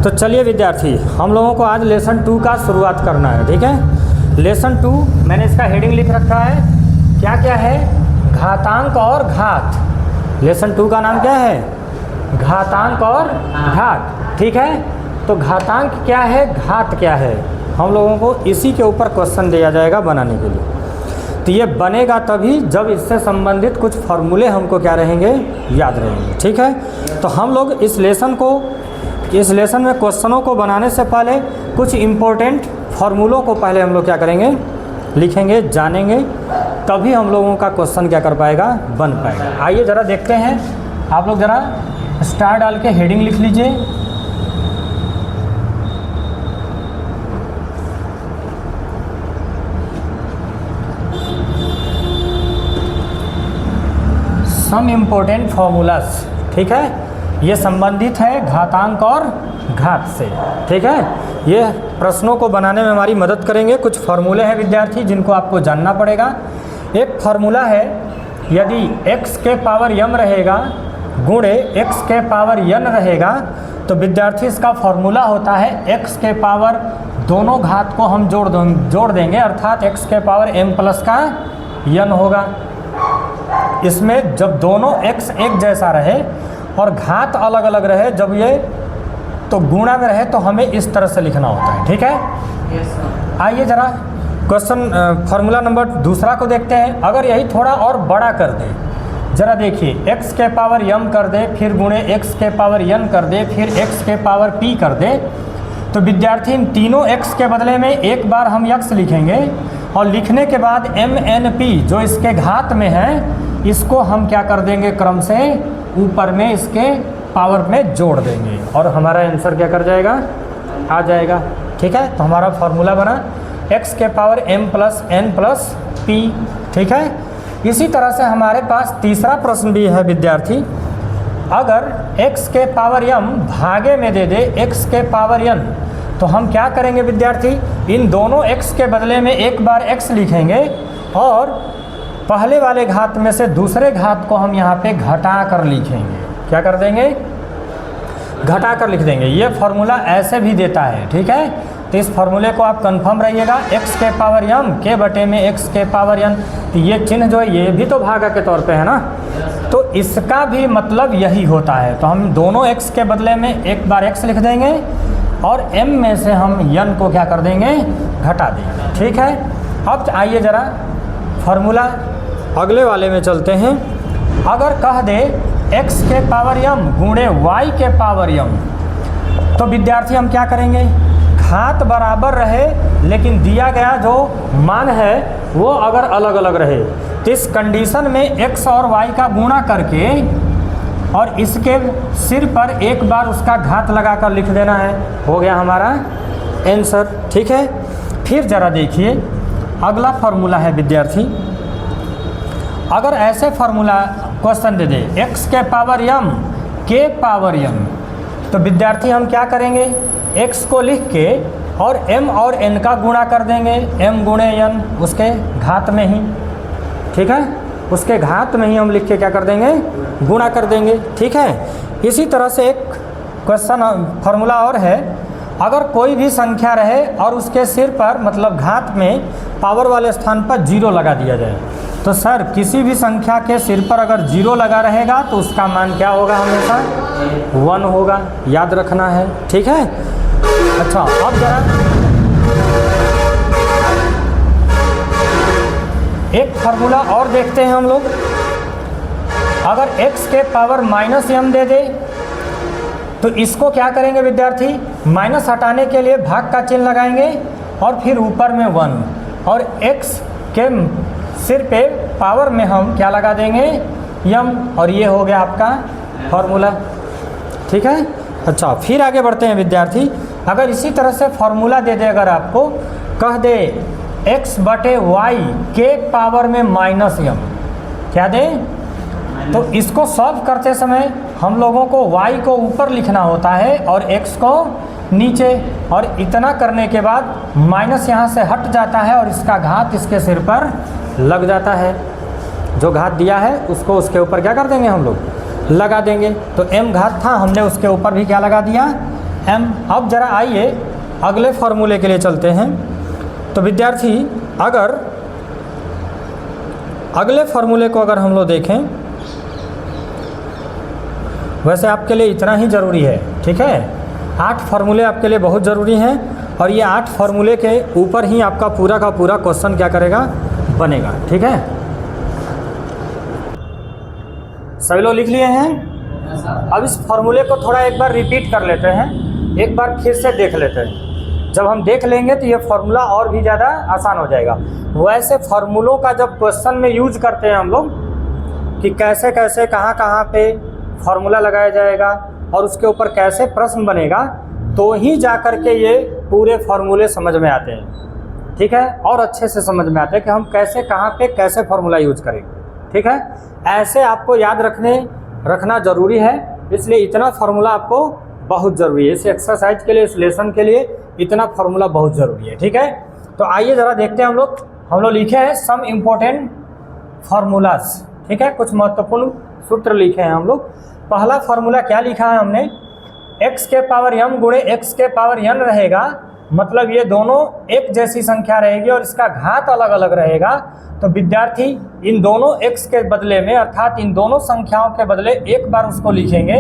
तो चलिए विद्यार्थी, हम लोगों को आज लेसन 2 का शुरुआत करना है। ठीक है, लेसन 2 मैंने इसका हेडिंग लिख रखा है, क्या क्या है? घातांक और घात। लेसन 2 का नाम क्या है? घातांक और घात। ठीक है, तो घातांक क्या है, घात क्या है, हम लोगों को इसी के ऊपर क्वेश्चन दिया जाएगा बनाने के लिए। तो ये बनेगा तभी जब इससे संबंधित कुछ फॉर्मूले हमको क्या रहेंगे, याद रहेंगे। ठीक है, तो हम लोग इस लेसन में क्वेश्चनों को बनाने से पहले कुछ इम्पोर्टेंट फार्मूलों को पहले हम लोग क्या करेंगे, लिखेंगे, जानेंगे, तभी हम लोगों का क्वेश्चन क्या कर पाएगा, बन पाएगा। आइए ज़रा देखते हैं, आप लोग ज़रा स्टार डाल के हेडिंग लिख लीजिए। Some important formulas. ठीक है, ये संबंधित है घातांक और घात से। ठीक है, ये प्रश्नों को बनाने में हमारी मदद करेंगे। कुछ फार्मूले हैं विद्यार्थी जिनको आपको जानना पड़ेगा। एक फार्मूला है, यदि x के पावर m रहेगा गुणे x के पावर n रहेगा, तो विद्यार्थी इसका फार्मूला होता है x के पावर दोनों घात को हम जोड़ देंगे, अर्थात x के पावर m प्लस का n होगा। इसमें जब दोनों x एक जैसा रहे और घात अलग अलग रहे, जब ये तो गुणा में रहे, तो हमें इस तरह से लिखना होता है। ठीक है, आइए ज़रा क्वेश्चन फार्मूला नंबर दूसरा को देखते हैं। अगर यही थोड़ा और बड़ा कर दे, ज़रा देखिए, x के पावर m कर दे, फिर गुणे x के पावर n कर दे, फिर x के पावर p कर दे, तो विद्यार्थी इन तीनों x के बदले में एक बार हम x लिखेंगे और लिखने के बाद m-n-p जो इसके घात में है, इसको हम क्या कर देंगे, क्रम से ऊपर में इसके पावर में जोड़ देंगे और हमारा आंसर क्या कर जाएगा, आ जाएगा। ठीक है, तो हमारा फार्मूला बना x के power m plus n plus p। ठीक है, इसी तरह से हमारे पास तीसरा प्रश्न भी है विद्यार्थी, अगर x के पावर m भागे में दे दे x के पावर n, तो हम क्या करेंगे विद्यार्थी, इन दोनों x के बदले में एक बार x लिखेंगे और पहले वाले घात में से दूसरे घात को हम यहाँ पे घटा कर लिखेंगे। क्या कर देंगे, घटा कर लिख देंगे। ये फार्मूला ऐसे भी देता है। ठीक है, तो इस फार्मूले को आप कंफर्म रहिएगा, x के पावर m के बटे में x के पावर n। तो ये चिन्ह जो है ये भी तो भागा के तौर पे है ना, तो इसका भी मतलब यही होता है। तो हम दोनों x के बदले में एक बार x लिख देंगे और m में से हम n को क्या कर देंगे, घटा देंगे। ठीक है, अब आइए ज़रा फार्मूला अगले वाले में चलते हैं। अगर कह दे x के पावर m गुणे y के पावर m, तो विद्यार्थी हम क्या करेंगे, घात बराबर रहे लेकिन दिया गया जो मान है वो अगर अलग अलग रहे, तो इस कंडीशन में x और y का गुणा करके और इसके सिर पर एक बार उसका घात लगाकर लिख देना है, हो गया हमारा आंसर। ठीक है, फिर ज़रा देखिए अगला फार्मूला है विद्यार्थी, अगर ऐसे फार्मूला क्वेश्चन दे दे x के पावर m के पावर n, तो विद्यार्थी हम क्या करेंगे, x को लिख के और m और n का गुणा कर देंगे, m गुणे n उसके घात में ही। ठीक है, उसके घात में ही हम लिख के क्या कर देंगे, गुणा कर देंगे। ठीक है, इसी तरह से एक क्वेश्चन फार्मूला और है, अगर कोई भी संख्या रहे और उसके सिर पर मतलब घात में पावर वाले स्थान पर 0 लगा दिया जाए, तो सर किसी भी संख्या के सिर पर अगर 0 लगा रहेगा तो उसका मान क्या होगा, हमेशा 1 होगा, याद रखना है। ठीक है, अच्छा अब जरा एक फार्मूला और देखते हैं हम लोग। अगर x के पावर -m दे दे, तो इसको क्या करेंगे विद्यार्थी, माइनस हटाने के लिए भाग का चिन्ह लगाएंगे और फिर ऊपर में 1 और x के सिर पे पावर में हम क्या लगा देंगे, m, और ये हो गया आपका फार्मूला। ठीक है, अच्छा फिर आगे बढ़ते हैं विद्यार्थी। अगर इसी तरह से फार्मूला दे दे, अगर आपको कह दे x बटे y के पावर में -m, क्या दे, तो इसको सॉल्व करते समय हम लोगों को y को ऊपर लिखना होता है और x को नीचे, और इतना करने के बाद माइनस यहाँ से हट जाता है और इसका घात इसके सिर पर लग जाता है। जो घात दिया है उसको उसके ऊपर क्या कर देंगे, हम लोग लगा देंगे। तो m घात था, हमने उसके ऊपर भी क्या लगा दिया, m। अब जरा आइए अगले फॉर्मूले के लिए चलते हैं। तो विद्यार्थी अगर अगले फॉर्मूले को अगर हम लोग देखें, वैसे आपके लिए इतना ही ज़रूरी है, ठीक है। 8 फार्मूले आपके लिए बहुत ज़रूरी हैं और ये 8 फार्मूले के ऊपर ही आपका पूरा का पूरा क्वेश्चन क्या करेगा, बनेगा, ठीक है। सभी लोग लिख लिए हैं। अब इस फार्मूले को थोड़ा एक बार रिपीट कर लेते हैं, एक बार फिर से देख लेते हैं। जब हम देख लेंगे तो ये फार्मूला और भी ज़्यादा आसान हो जाएगा। वैसे फार्मूलों का जब क्वेश्चन में यूज करते हैं हम लोग कि कैसे कैसे कहाँ कहाँ पे फार्मूला लगाया जाएगा और उसके ऊपर कैसे प्रश्न बनेगा, तो ही जा कर के ये पूरे फार्मूले समझ में आते हैं, ठीक है। और अच्छे से समझ में आते हैं कि हम कैसे कहाँ पे कैसे फार्मूला यूज करेंगे, ठीक है। ऐसे आपको याद रखना ज़रूरी है, इसलिए इतना फार्मूला आपको बहुत ज़रूरी है। इस एक्सरसाइज के लिए, इस लेसन के लिए इतना फार्मूला बहुत ज़रूरी है, ठीक है। तो आइए ज़रा देखते हैं हम लोग लिखे हैं सम इम्पोर्टेंट फार्मूलाज, ठीक है। कुछ महत्वपूर्ण सूत्र लिखे हैं हम लोग। पहला फार्मूला क्या लिखा है हमने, x के पावर m गुणे x के पावर n रहेगा, मतलब ये दोनों एक जैसी संख्या रहेगी और इसका घात अलग अलग रहेगा। तो विद्यार्थी इन दोनों x के बदले में, अर्थात इन दोनों संख्याओं के बदले एक बार उसको लिखेंगे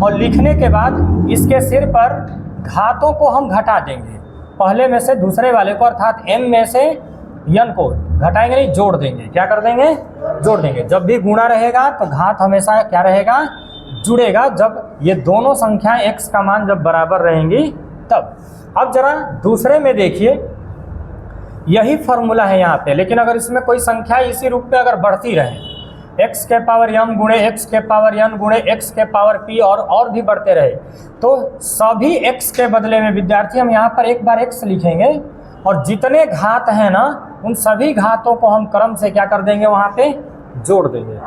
और लिखने के बाद इसके सिर पर घातों को हम घटा देंगे, पहले में से दूसरे वाले को, अर्थात m में से n को घटाएंगे नहीं, जोड़ देंगे। क्या कर देंगे, जोड़ देंगे। जब भी गुणा रहेगा तो घात हमेशा क्या रहेगा, जुड़ेगा। जब ये दोनों संख्याएं x का मान जब बराबर रहेंगी तब। अब जरा दूसरे में देखिए, यही फॉर्मूला है यहाँ पे, लेकिन अगर इसमें कोई संख्या इसी रूप में अगर बढ़ती रहे, x के पावर m गुणे x के पावर n गुणे x के पावर p और भी बढ़ते रहे, तो सभी x के बदले में विद्यार्थी हम यहाँ पर एक बार x लिखेंगे और जितने घात हैं ना, उन सभी घातों को हम क्रम से क्या कर देंगे, वहाँ पे जोड़ देंगे।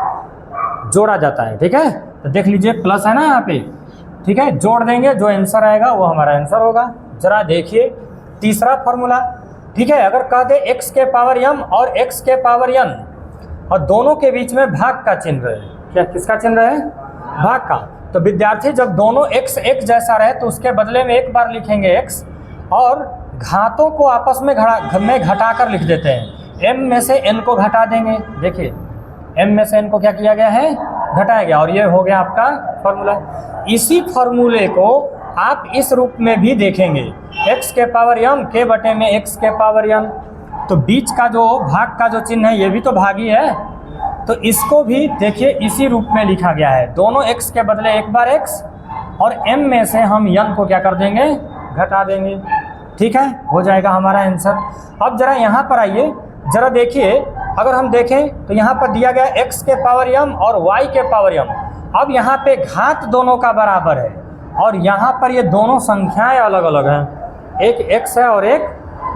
जोड़ा जाता है, ठीक है। तो देख लीजिए प्लस है ना यहाँ पे, ठीक है, जोड़ देंगे, जो आंसर आएगा वो हमारा आंसर होगा। जरा देखिए तीसरा फॉर्मूला, ठीक है। अगर कह दे x के पावर m और x के पावर n और दोनों के बीच में भाग का चिन्ह है, क्या किसका चिन्ह है, भाग का। तो विद्यार्थी जब दोनों x एक जैसा रहे तो उसके बदले में एक बार लिखेंगे x और घातों को आपस में घटा कर लिख देते हैं। m में से n को घटा देंगे, देखिए m में से n को क्या किया गया है, घटाया गया, और ये हो गया आपका फॉर्मूला। इसी फॉर्मूले को आप इस रूप में भी देखेंगे, x के पावर m के बटे में x के पावर n, तो बीच का जो भाग का जो चिन्ह है ये भी तो भागी है, तो इसको भी देखिए इसी रूप में लिखा गया है। दोनों x के बदले एक बार x और m में से हम n को क्या कर देंगे, घटा देंगे, ठीक है, हो जाएगा हमारा आंसर। अब जरा यहाँ पर आइए, जरा देखिए, अगर हम देखें तो यहाँ पर दिया गया x के पावर m और y के पावर m। अब यहाँ पे घात दोनों का बराबर है और यहाँ पर ये दोनों संख्याएं अलग अलग हैं, एक x है और एक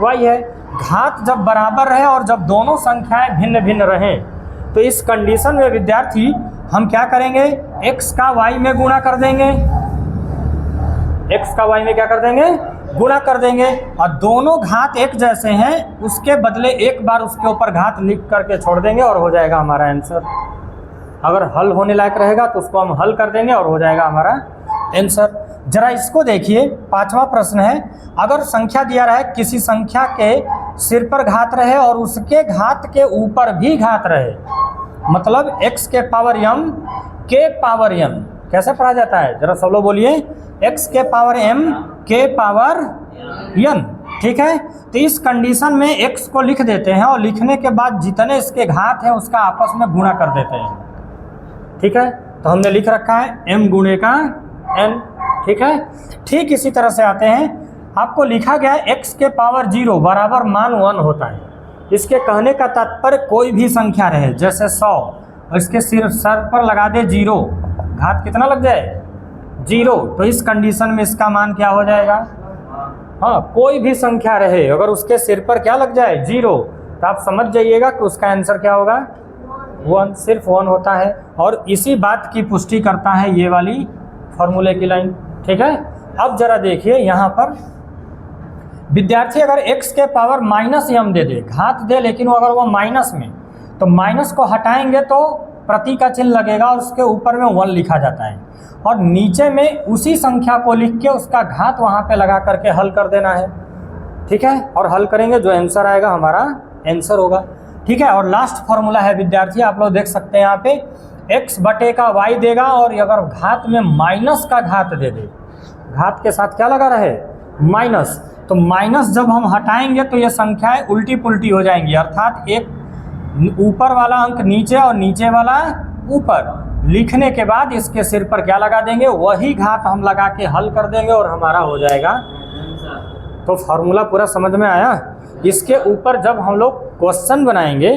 y है। घात जब बराबर रहे और जब दोनों संख्याएं भिन्न भिन्न रहें, तो इस कंडीशन में विद्यार्थी हम क्या करेंगे, x का y में गुणा कर देंगे, x का y में क्या कर देंगे, गुणा कर देंगे, और दोनों घात एक जैसे हैं उसके बदले एक बार उसके ऊपर घात लिख करके छोड़ देंगे और हो जाएगा हमारा आंसर। अगर हल होने लायक रहेगा तो उसको हम हल कर देंगे और हो जाएगा हमारा आंसर। जरा इसको देखिए, 5वां प्रश्न है, अगर संख्या दिया रहा है, किसी संख्या के सिर पर घात रहे और उसके घात के ऊपर भी घात रहे, मतलब x के पावर m के पावर n कैसे पढ़ा जाता है, जरा सब लोग बोलिए, x के पावर m के पावर n, ठीक है। तो इस कंडीशन में x को लिख देते हैं और लिखने के बाद जितने इसके घात हैं उसका आपस में गुणा कर देते हैं, ठीक है। तो हमने लिख रखा है m गुणे का n, ठीक है। ठीक इसी तरह से आते हैं, आपको लिखा गया है x के पावर 0 बराबर मान 1 होता है। इसके कहने का तात्पर्य कोई भी संख्या रहे, जैसे 100 और इसके सर पर लगा दे 0, घात कितना लग जाए, 0, तो इस कंडीशन में इसका मान क्या हो जाएगा, हाँ, कोई भी संख्या रहे अगर उसके सिर पर क्या लग जाए, 0, तो आप समझ जाइएगा कि उसका आंसर क्या होगा, 1, सिर्फ 1 होता है। और इसी बात की पुष्टि करता है ये वाली फॉर्मूले की लाइन, ठीक है। अब जरा देखिए यहाँ पर विद्यार्थी अगर x के पावर -m दे दे, घात दे, लेकिन अगर वो माइनस में, तो माइनस को हटाएंगे तो प्रति का चिन्ह लगेगा और उसके ऊपर में 1 लिखा जाता है, और नीचे में उसी संख्या को लिख के उसका घात वहाँ पे लगा करके हल कर देना है। ठीक है, और हल करेंगे, जो आंसर आएगा हमारा आंसर होगा। ठीक है, और लास्ट फॉर्मूला है विद्यार्थी, आप लोग देख सकते हैं यहाँ पे x बटे का y देगा, और अगर घात में माइनस का घात दे दे, घात के साथ क्या लगा रहे माइनस, तो माइनस जब हम हटाएंगे तो ये संख्याएं उल्टी पुल्टी हो जाएंगी, अर्थात एक ऊपर वाला अंक नीचे और नीचे वाला ऊपर लिखने के बाद इसके सिर पर क्या लगा देंगे, वही घात हम लगा के हल कर देंगे और हमारा हो जाएगा। तो फार्मूला पूरा समझ में आया। इसके ऊपर जब हम लोग क्वेश्चन बनाएंगे,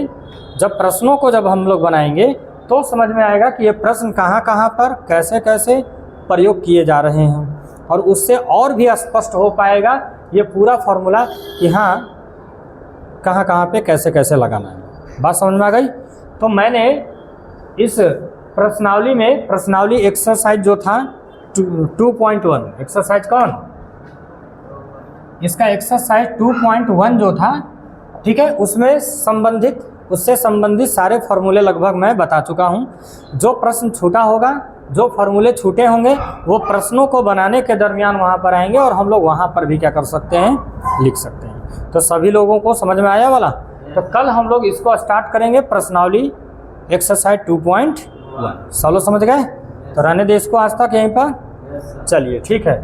जब प्रश्नों को जब हम लोग बनाएंगे तो समझ में आएगा कि ये प्रश्न कहाँ कहाँ पर कैसे कैसे प्रयोग किए जा रहे हैं, और उससे और भी स्पष्ट हो पाएगा ये पूरा फार्मूला कि हाँ कहाँ कहाँ पे कैसे कैसे लगाना है। बात समझ में आ गई। तो मैंने इस प्रश्नावली में, प्रश्नावली एक्सरसाइज जो था 2.1, एक्सरसाइज कौन, इसका एक्सरसाइज 2.1 जो था, ठीक है, उसमें संबंधित, उससे संबंधित सारे फार्मूले लगभग मैं बता चुका हूँ। जो प्रश्न छूटा होगा, जो फार्मूले छूटे होंगे, वो प्रश्नों को बनाने के दरमियान वहाँ पर आएंगे और हम लोग वहाँ पर भी क्या कर सकते हैं, लिख सकते हैं। तो सभी लोगों को समझ में आया वाला। तो कल हम लोग इसको स्टार्ट करेंगे, प्रश्नावली एक्सरसाइज 2.1। चलो समझ गए, तो रहने दे इसको आज तक यहीं पर। चलिए ठीक है।